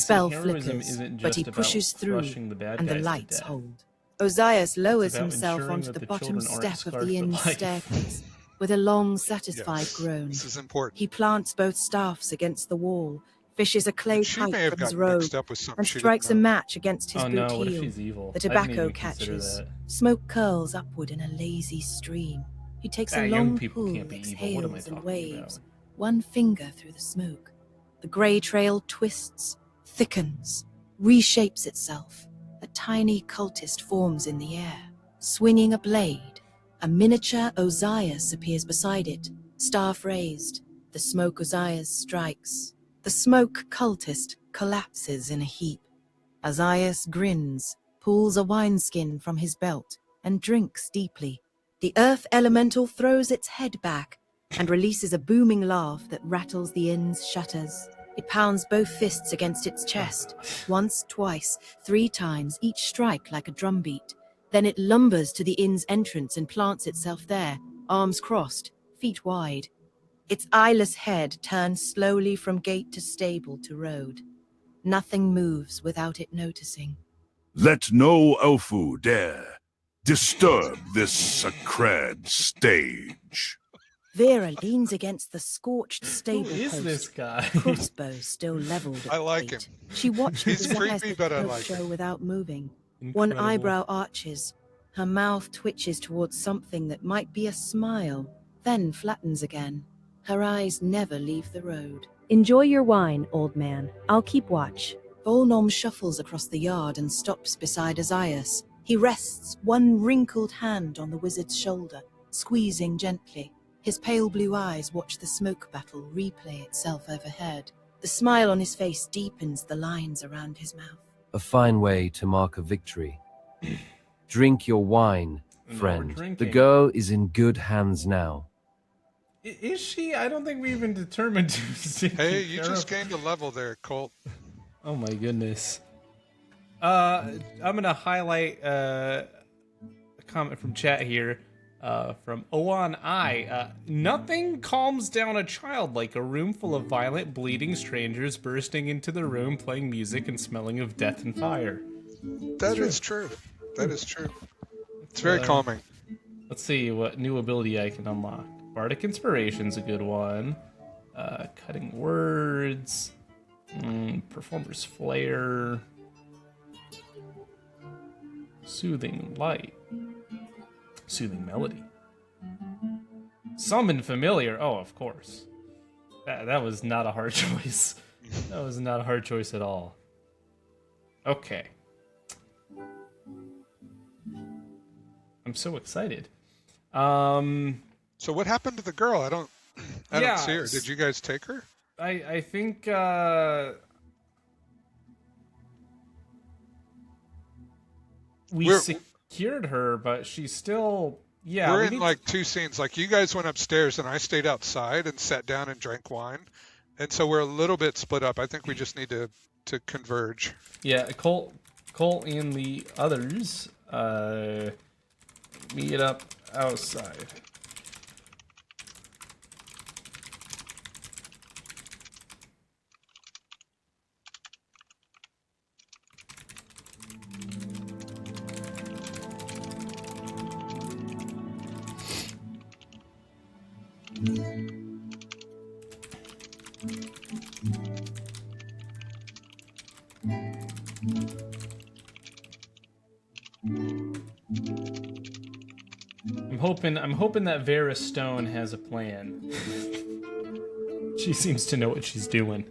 spell heroism flickers, isn't but he just pushes about through, crushing the bad and the guys to lights death. hold. Ozias lowers about himself ensuring onto that the the bottom children aren't step of scarred the for inn's life. staircase, with a long, satisfied Yes, groan. this is important. He plants both staffs against the wall, fishes a clay And she pipe may have from his gotten robe, mixed up with something and she strikes a didn't know. match against his Oh boot no, what if heel. she's evil? The I didn't tobacco even consider catches. that. Smoke curls upward in a lazy stream. He takes a Young long people pull, can't be evil. What am I exhales and talking waves, about? one finger through the smoke. The grey trail twists, thickens, reshapes itself. A tiny cultist forms in the air, swinging a blade. A miniature Ozias appears beside it, staff raised. The smoke Ozias strikes. The smoke cultist collapses in a heap. Ozias grins, pulls a wineskin from his belt, and drinks deeply. The earth elemental throws its head back and releases a booming laugh that rattles the inn's shutters. It pounds both fists against its chest, once, twice, 3 times, each strike like a drumbeat. Then it lumbers to the inn's entrance and plants itself there, arms crossed, feet wide. Its eyeless head turns slowly from gate to stable to road. Nothing moves without it noticing. Let no Elfu dare disturb this sacred stage. Vera leans against the scorched Who stable is post, this guy? crossbow still leveled at I the like gate. him. She watches He's the creepy, but I like show him. without moving. One Incredible. eyebrow arches. Her mouth twitches towards something that might be a smile, then flattens again. Her eyes never leave the road. Enjoy your wine, old man. I'll keep watch. Volnom shuffles across the yard and stops beside Ozias. He rests one wrinkled hand on the wizard's shoulder, squeezing gently. His pale blue eyes watch the smoke battle replay itself overhead. The smile on his face deepens the lines around his mouth. A fine way to mark a victory. Drink your wine, No, we're friend. The drinking. girl is in good hands now. Is she? I don't think we even determined who's taking Hey, you care just of- gained a level there, Colt. Oh my goodness. I'm gonna highlight a comment from chat here from Oan I. Nothing calms down a child like a room full of violent, bleeding strangers bursting into the room, playing music and smelling of death and fire. That is true. That is true. It's very calming. Let's see what new ability I can unlock. Bardic Inspiration's a good one. Cutting Words. Performer's Flair. Soothing Light. Soothing Melody. Summon Familiar. Oh, of course. That was not a hard choice. That was not a hard choice at all. Okay. I'm so excited. So what happened to the girl? I don't see her. Did you guys take her? I think we secured her, but she's still We're in like 2 scenes. Like you guys went upstairs and I stayed outside and sat down and drank wine. And so we're a little bit split up. I think we just need to converge. Yeah, Colt and the others meet up outside. I'm hoping that Vera Stone has a plan. She seems to know what she's doing.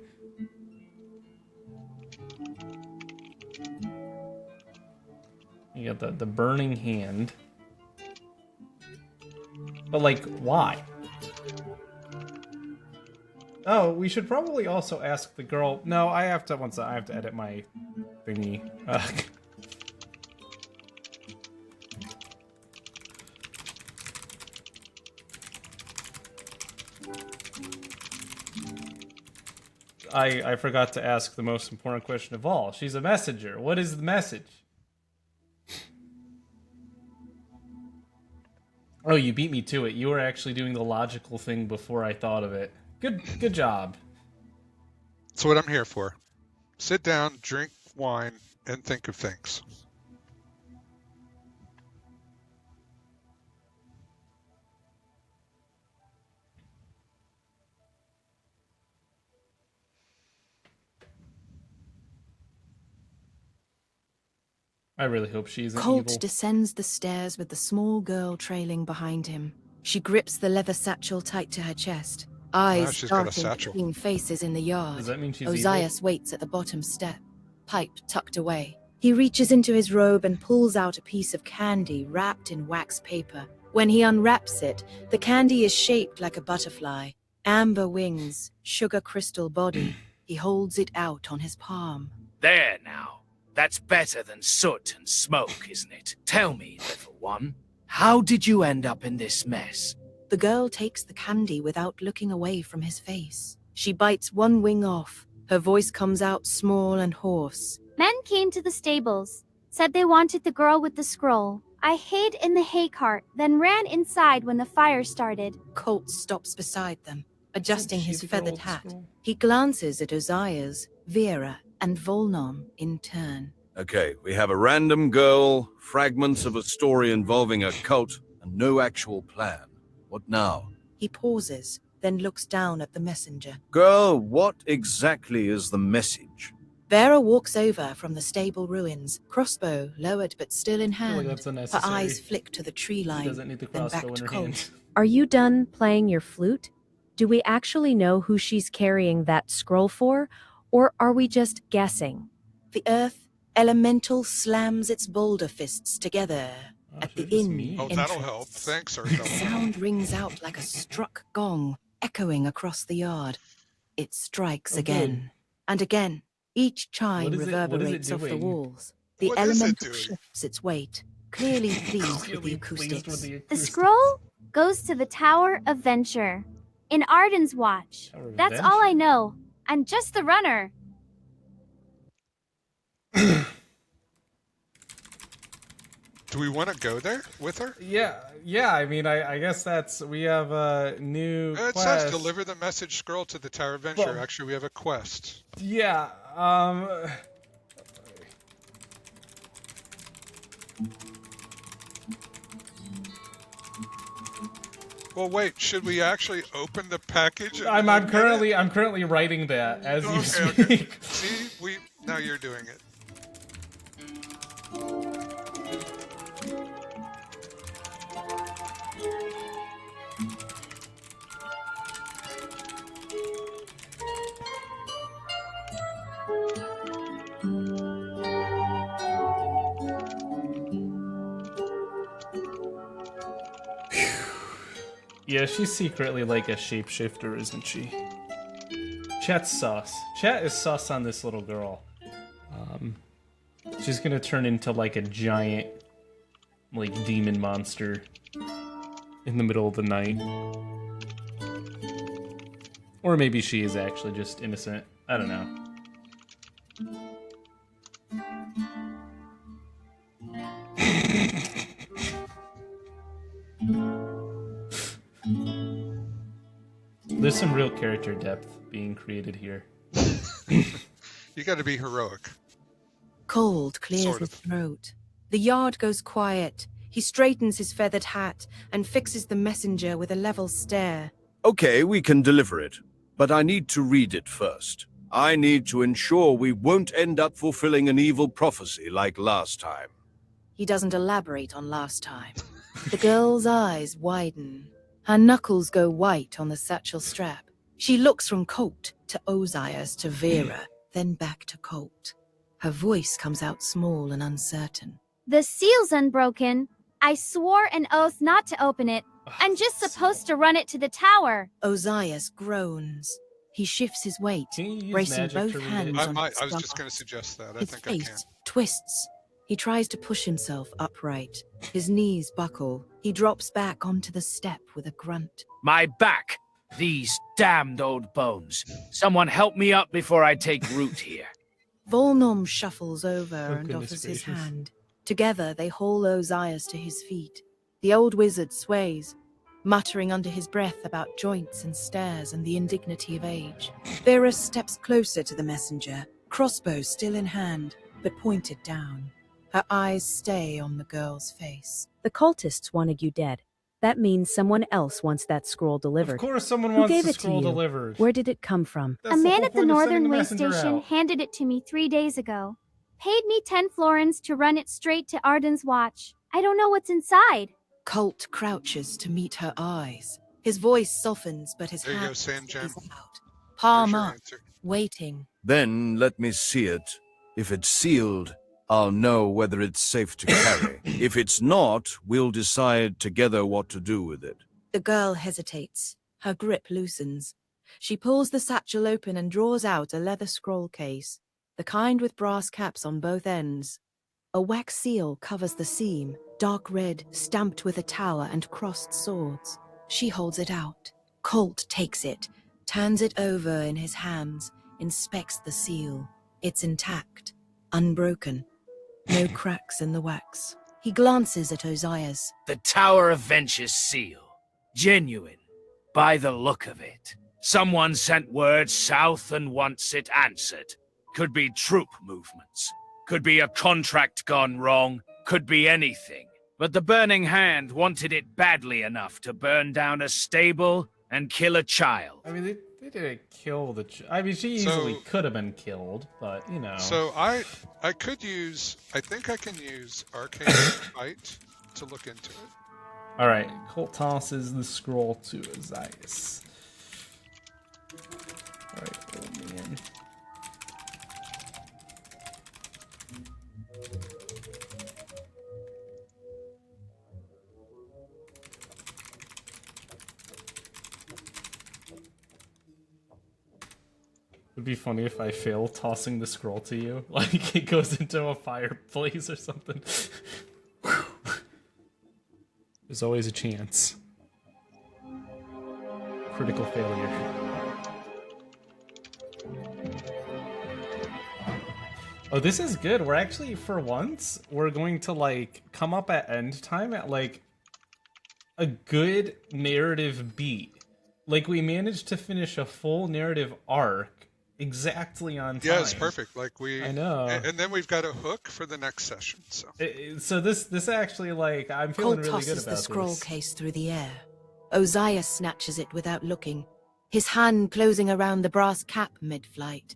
You got the burning hand. But like, why? Oh, we should probably also ask the girl. No, I have to edit my thingy. I forgot to ask the most important question of all. She's a messenger. What is the message? Oh, you beat me to it. You were actually doing the logical thing before I thought of it. Good job. That's what I'm here for. Sit down, drink wine, and think of things. I really hope she isn't Colt evil. descends the stairs with the small girl trailing behind him. She grips the leather satchel tight to her chest. Eyes she's got a darting satchel. between faces in the yard. Does that mean she's Ozias waits at the bottom step, pipe tucked away. He reaches into his robe and pulls out a piece of candy wrapped in wax paper. When he unwraps it, the candy is shaped like a butterfly. Amber wings, sugar crystal body. He holds it out on his palm. There now. That's better than soot and smoke, isn't it? Tell me, little one, how did you end up in this mess? The girl takes the candy without looking away from his face. She bites one wing off. Her voice comes out small and hoarse. Men came to the stables, said they wanted the girl with the scroll. I hid in the hay cart, then ran inside when the fire started. Colt stops beside them, adjusting Isn't she his the girl feathered with the hat. scroll? He glances at Ozias, Vera, and Volnom in turn. Okay, we have a random girl, fragments of a story involving a cult, and no actual plan. What now? He pauses, then looks down at the messenger. Girl, what exactly is the message? Vera walks over from the stable ruins, crossbow lowered but still in I feel like hand. that's Her unnecessary. eyes flick to the tree She line, doesn't need the then back crossbow in to her Colt. hand. Are you done playing your flute? Do we actually know who she's carrying that scroll for, or are we just guessing? The earth elemental slams its boulder fists together Oh, at she the was just inn mean. Oh, that'll help. entrance. Thanks, Earth The Elemental. sound rings out like a struck gong, echoing across the yard. It strikes Oh, again and again. Each chime What is it reverberates off the doing? walls. The What is it elemental doing? shifts its weight, clearly pleased with the Really pleased acoustics. with the The acoustics. scroll goes to the Tower of Venture in Arden's watch. Tower of That's all Venture? I know. I'm just the runner. Do we want to go there with her? Yeah. I mean, I guess that's we have a new It quest. says deliver the message scroll to the Tower of Venture. Well- Actually, we have a quest. Yeah. Well, wait. Should we actually open the package? and I'm look at it? currently writing that as you Okay, speak. okay. See, now you're doing it. Yeah, she's secretly like a shapeshifter, isn't she? Chat's sus. Chat is sus on this little girl. She's gonna turn into like a giant, like demon monster in the middle of the night. Or maybe she is actually just innocent. I don't know. There's some real character depth being created here. You got to be heroic. Cold clears Sort his of. throat. The yard goes quiet. He straightens his feathered hat and fixes the messenger with a level stare. Okay, we can deliver it, but I need to read it first. I need to ensure we won't end up fulfilling an evil prophecy like last time. He doesn't elaborate on last time. The girl's eyes widen. Her knuckles go white on the satchel strap. She looks from Colt to Ozias to Vera, then back to Colt. Her voice comes out small and uncertain. The seal's unbroken. I swore an oath not to open it. I'm just supposed to run it to the tower. Ozias groans. He shifts his weight, Can you use bracing magic both to read hands it? I on might. his I was just stomach. going to suggest that. I His think I can. face twists. He tries to push himself upright. His knees buckle. He drops back onto the step with a grunt. My back! These damned old bones. Someone help me up before I take root here. Volnom shuffles over Oh, and goodness offers his gracious. hand. Together they haul Ozias to his feet. The old wizard sways, muttering under his breath about joints and stairs and the indignity of age. Vera steps closer to the messenger, crossbow still in hand, but pointed down. Her eyes stay on the girl's face. The cultists wanted you dead. That means someone else wants that scroll delivered. Of course, someone Who wants gave the it to scroll you? delivered. Where did it come from? That's A the man whole at the point of sending Northern the Way messenger station out. handed it to me 3 days ago. Paid me 10 florins to run it straight to Arden's watch. I don't know what's inside. Colt crouches to meet her eyes. His voice softens, but his There you go, hand Sanjam. stays out. Palm There's your up, answer. waiting. Then let me see it. If it's sealed, I'll know whether it's safe to carry. If it's not, we'll decide together what to do with it. The girl hesitates. Her grip loosens. She pulls the satchel open and draws out a leather scroll case, the kind with brass caps on both ends. A wax seal covers the seam, dark red, stamped with a tower and crossed swords. She holds it out. Colt takes it, turns it over in his hands, inspects the seal. It's intact, unbroken. No cracks in the wax. He glances at Ozias. The Tower of Venture's seal. Genuine, by the look of it. Someone sent word south and wants it answered. Could be troop movements. Could be a contract gone wrong. Could be anything. But the Burning Hand wanted it badly enough to burn down a stable and kill a child. I mean, they didn't kill the. I mean, she easily could have been killed, but you know. So I could use. I think I can use Arcane Fight to look into it. All right, Colt tosses the scroll to Ozias. All right, old man. It'd be funny if I fail tossing the scroll to you. Like, it goes into a fireplace or something. There's always a chance. Critical failure. Oh, this is good. We're actually, for once, we're going to, like, come up at end time at, like, a good narrative beat. Like, we managed to finish a full narrative arc exactly on time. Yeah, it's perfect. Like I know. and then we've got a hook for the next session. So, so this actually, like, I'm feeling Colt really good tosses about the scroll this. case through the air. Ozias snatches it without looking, his hand closing around the brass cap mid-flight.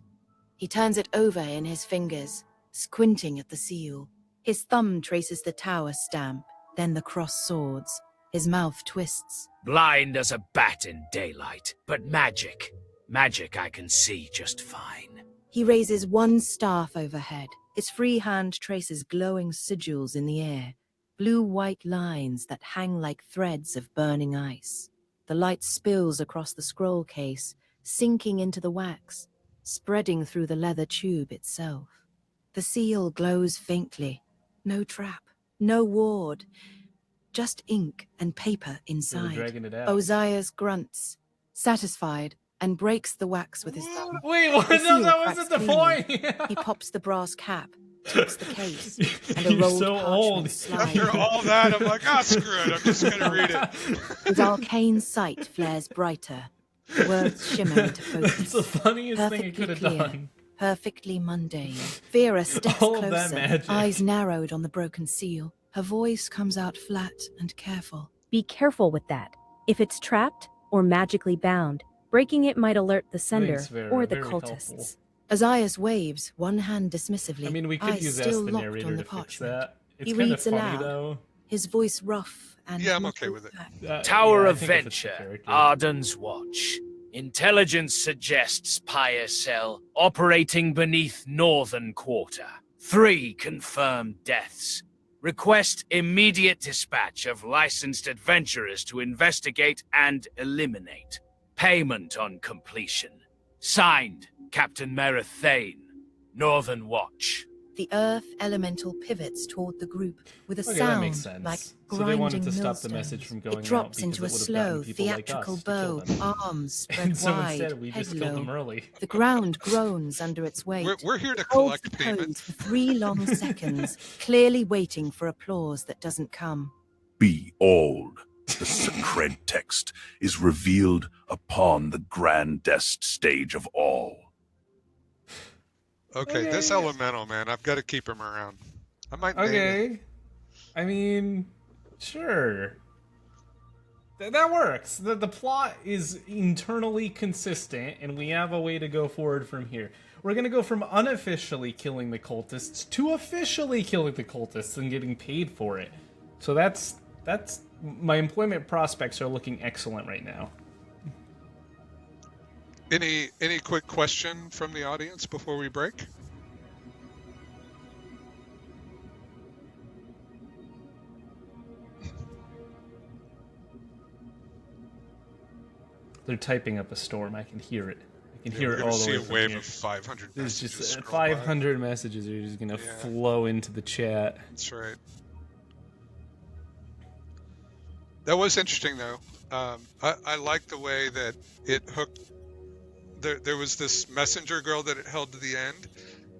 He turns it over in his fingers, squinting at the seal. His thumb traces the tower stamp, then the crossed swords. His mouth twists. Blind as a bat in daylight, but magic. Magic I can see just fine. He raises one staff overhead. His free hand traces glowing sigils in the air, blue-white lines that hang like threads of burning ice. The light spills across the scroll case, sinking into the wax, spreading through the leather tube itself. The seal glows faintly. No trap, no ward, just ink and paper inside. dragging it out. Ozias grunts, satisfied, and breaks the wax with his thumb. Wait, what? The No, seal that cracks wasn't the cleanly. point. He pops the brass cap, takes the case, and a You're rolled so parchment old. slide. after all that, I'm like, screw it. I'm just gonna read it. His arcane sight flares brighter. Words shimmer into focus. It's the funniest thing it could have Perfectly clear, done. perfectly mundane. Vera steps All of that closer, magic. eyes narrowed on the broken seal. Her voice comes out flat and careful. Be careful with that. If it's trapped or magically bound, breaking it might alert the sender Thanks, Vera. or the Very cultists. helpful. Ozias waves, one hand dismissively, I mean, we could eyes use still the locked narrator on the to fix parchment. that. It's He kind of reads funny, aloud. though. His voice rough and Yeah, I'm okay with it. matter-of-fact. Tower yeah, I of think it fits the Venture, character. Arden's Watch. Intelligence suggests Pyre Cell operating beneath Northern Quarter. 3 confirmed deaths. Request immediate dispatch of licensed adventurers to investigate and eliminate. Payment on completion. Signed, Captain Merith Thane, Northern Watch. The earth elemental pivots toward the group with a Okay, that sound makes sense. like So grinding they wanted to stop the millstones. message from going It drops out into a because it would have slow, gotten people like theatrical us to kill bow, them. arms spread And so wide, instead, we head just killed them low. early. The ground groans under its weight. We're here to Holds collect the payment. pose for 3 long seconds, clearly waiting for applause that doesn't come. Behold, the sacred text is revealed upon the grandest stage of all. Okay, this Okay. elemental, man, I've got to keep him around. I might name it. Okay. I mean, sure. That works. The plot is internally consistent, and we have a way to go forward from here. We're gonna go from unofficially killing the cultists to officially killing the cultists and getting paid for it. So that's my employment prospects are looking excellent right now. Any quick question from the audience before we break? They're typing up a storm. I can hear it. I can Yeah, hear we're it gonna all the see way a from wave here. of 500 There's messages just scroll by. 500 messages are just gonna Yeah. flow into the chat. That's right. That was interesting, though. I like the way that it hooked. There was this messenger girl that it held to the end,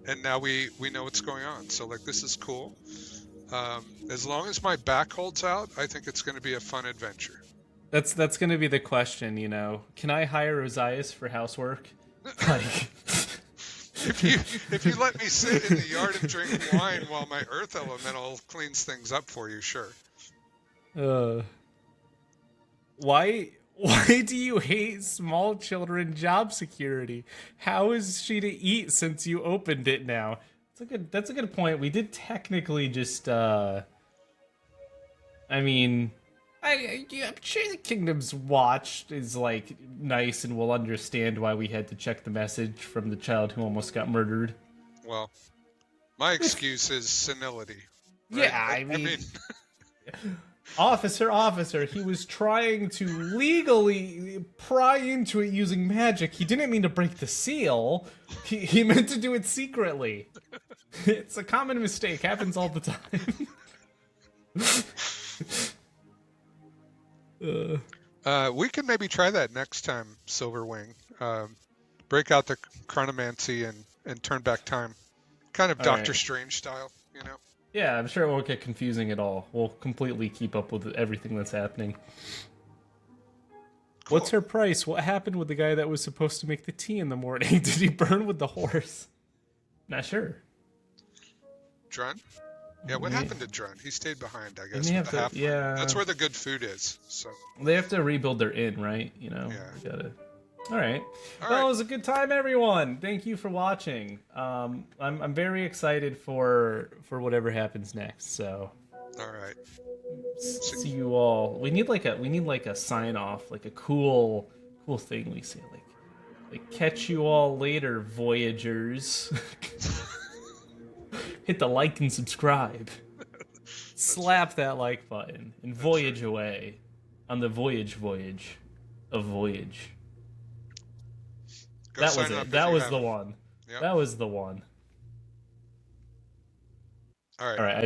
and now we know what's going on. So like, this is cool. As long as my back holds out, I think it's going to be a fun adventure. That's gonna be the question, you know. Can I hire Ozias for housework? Like, If you let me sit in the yard and drink wine while my earth elemental cleans things up for you, sure. Why do you hate small children job security? How is she to eat since you opened it now? That's a good point. We did technically just I mean, I'm sure the Kingdom's Watch is like nice and will understand why we had to check the message from the child who almost got murdered. Well, my excuse is senility. Right? Yeah, I mean Officer, he was trying to legally pry into it using magic. He didn't mean to break the seal. He meant to do it secretly. It's a common mistake. Happens all the time. We can maybe try that next time, Silverwing. Break out the chronomancy and turn back time. Kind of All Doctor right. Strange style, you know? Yeah, I'm sure it won't get confusing at all. We'll completely keep up with everything that's happening. Cool. What's her price? What happened with the guy that was supposed to make the tea in the morning? Did he burn with the horse? Not sure. Drun? Yeah, what Yeah. happened to Drun? He stayed behind, I guess. They With have the to- half yeah. That's where the good food is. So They have to rebuild their inn, right? You know, Yeah. we gotta. All right. All Well, right. it was a good time, everyone. Thank you for watching. I'm very excited for whatever happens next. So all right. see you all. We need like a sign off, like a cool thing we say, like catch you all later, Voyagers. Hit the like and subscribe. Slap that like button and voyage away on the voyage of Voyage. Go That sign was up it. if That you was the haven't. one. Yep. That was the one. All right. All right.